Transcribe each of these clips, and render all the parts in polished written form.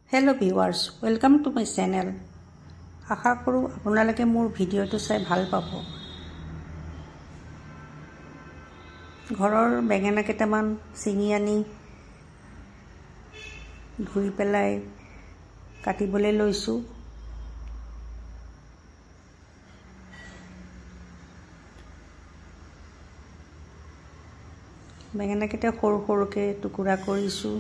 Hello' viewers, welcome to my channel. আশা কৰোঁ আপোনালোকে মোৰ ভিডিঅ'টো চাই ভাল পাব। ঘৰৰ বেঙেনা কেইটামান ছিঙি আনি ধুই পেলাই কাটিবলৈ লৈছোঁ। বেঙেনাকেইটা সৰু সৰুকৈ টুকুৰা কৰিছোঁ।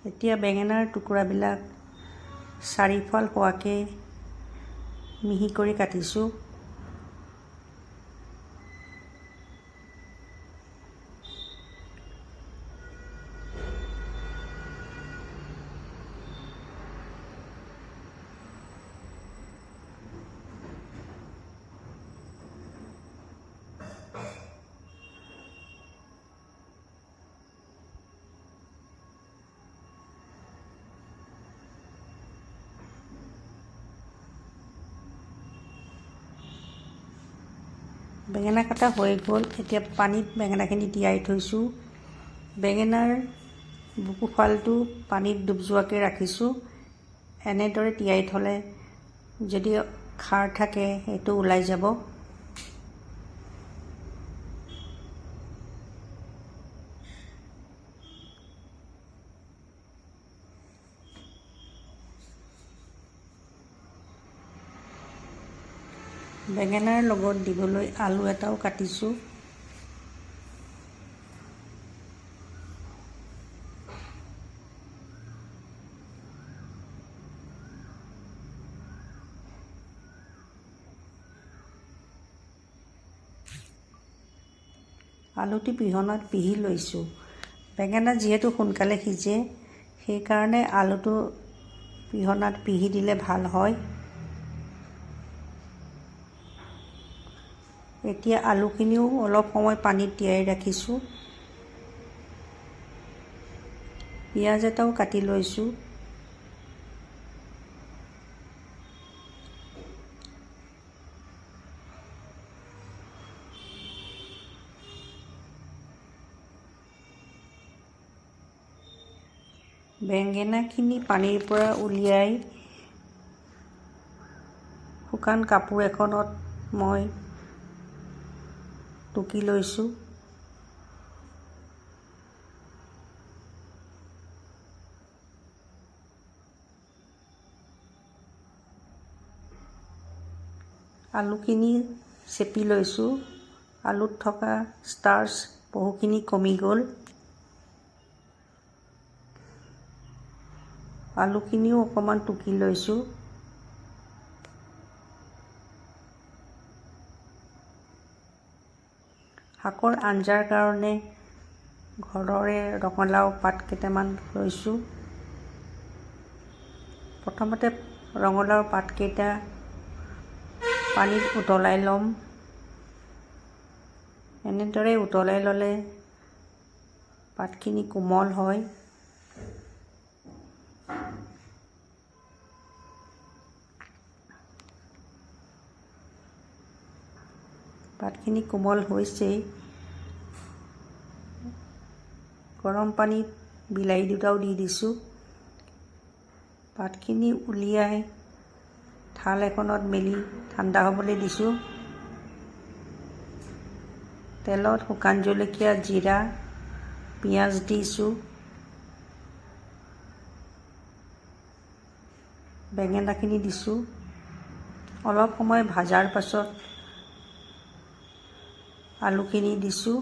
এতিয়া বেঙেনাৰ টুকুৰাবিলাক চাৰিফাল হোৱাকৈ মিহি কৰি কাটিছোঁ। বেঙেনা কাটা হৈ গ'ল। এতিয়া পানীত বেঙেনাখিনি তিয়াই থৈছোঁ। বেঙেনাৰ বুকুফালটো পানীত ডুব যোৱাকৈ ৰাখিছোঁ। এনেদৰে তিয়াই থ'লে যদি খাৰ থাকে সেইটো ওলাই যাব। বেঙেনাৰ লগত দিবলৈ আলু এটাও কাটিছোঁ। আলুটি পিহনাত পিহি লৈছোঁ। বেঙেনা যিহেতু সোনকালে সিজে, সেইকাৰণে আলুটো পিহনাত পিহি দিলে ভাল হয়। এতিয়া আলুখিনিও অলপ সময় পানীত তিয়াই ৰাখিছোঁ। পিঁয়াজ এটাও কাটি লৈছোঁ। বেঙেনাখিনি পানীৰ পৰা উলিয়াই শুকান কাপোৰ এখনত মই টুকি লৈছোঁ। আলুখিনি চেপি লৈছোঁ। আলুত থকা ষ্টাৰ্চ বহুখিনি কমি গ'ল। আলুখিনিও অকণমান টুকি লৈছোঁ। শাকৰ আঞ্জাৰ কাৰণে ঘৰৰে ৰঙালাও পাত কেইটামান লৈছোঁ। প্ৰথমতে ৰঙালাওৰ পাতকেইটা পানীত উতলাই ল'ম। এনেদৰে উতলাই ল'লে পাতখিনি কোমল হয়। পাতখিনি কোমল হৈছেই। গৰম পানীত বিলাহী দুটাও দি দিছোঁ। পাতখিনি উলিয়াই থাল এখনত মেলি ঠাণ্ডা হ'বলৈ দিছোঁ। তেলত শুকান জলকীয়া, জিৰা, পিঁয়াজ দিছোঁ। বেঙেনাখিনি দিছোঁ। অলপ সময় ভাজাৰ পাছত আলুখিনি দিছোঁ।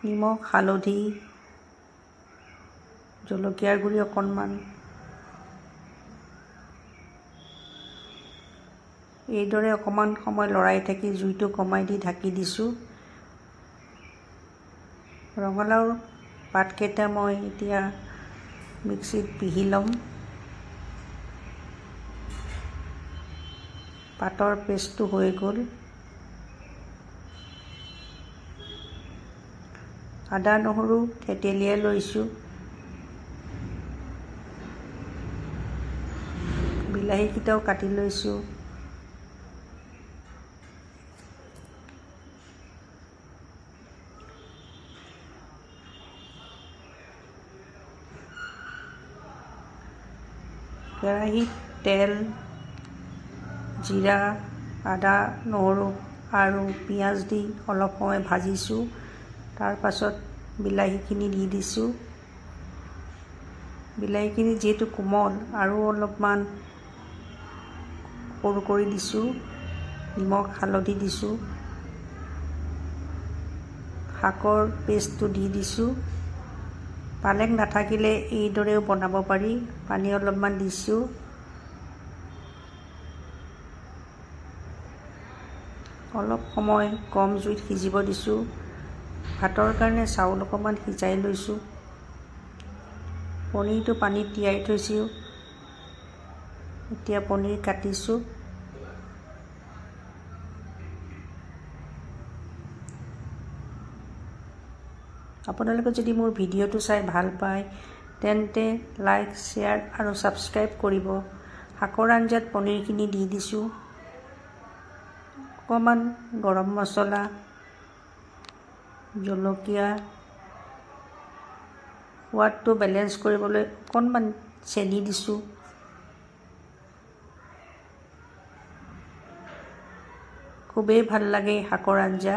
নিমখ, হালধি, জলকীয়াৰ গুড়ি অকণমান, এইদৰে অকণমান সময় লৰাই থাকি জুইটো কমাই দি ঢাকি দিছোঁ। ৰঙালাওৰ পাতকেইটা মই এতিয়া মিক্সিত পিহি ল'ম। পাতৰ পেষ্টটো হৈ গ'ল। আদা নহৰু থেতেলিয়াই লৈছোঁ। বিলাহীকেইটাও কাটি লৈছোঁ। কেৰাহীত তেল, জিৰা, আদা নহৰু আৰু পিঁয়াজ দি অলপ সময় ভাজিছোঁ। তাৰ পাছত বিলাহীখিনি দি দিছোঁ। বিলাহীখিনি যিহেতু কোমল আৰু অলপমান সৰু কৰি দিছোঁ। নিমখ হালধি দিছোঁ। শাকৰ পেষ্টটো দি দিছোঁ। পালেং নাথাকিলে এইদৰেও বনাব পাৰি। পানী অলপমান দিছোঁ। অলপ সময় কম জুইত সিজিব দিছোঁ। ভাতৰ কাৰণে চাউল অকণমান সিজাই লৈছোঁ। পনীৰটো পানীত তিয়াই থৈছোঁ। এতিয়া পনীৰ কাটিছোঁ। আপোনালোকে যদি মোৰ ভিডিঅ'টো চাই ভাল পায় তেন্তে লাইক, শ্বেয়াৰ আৰু ছাবস্ক্ৰাইব কৰিব। শাকৰ আঞ্জাত পনীৰখিনি দি দিছোঁ। অকণমান গৰম মছলা, জলকীয়া, সোৱাদটো বেলেঞ্চ কৰিবলৈ অকণমান চেনি দিছোঁ। খুবেই ভাল লাগে শাকৰ আঞ্জা।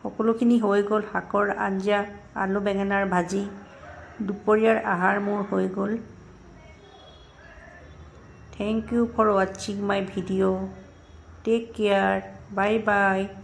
সকলোখিনি হৈ গ'ল। শাকৰ আঞ্জা, আলু বেঙেনাৰ ভাজি, দুপৰীয়াৰ আহাৰ মোৰ হৈ গ'ল। Thank you for watching my video. Take care. Bye bye.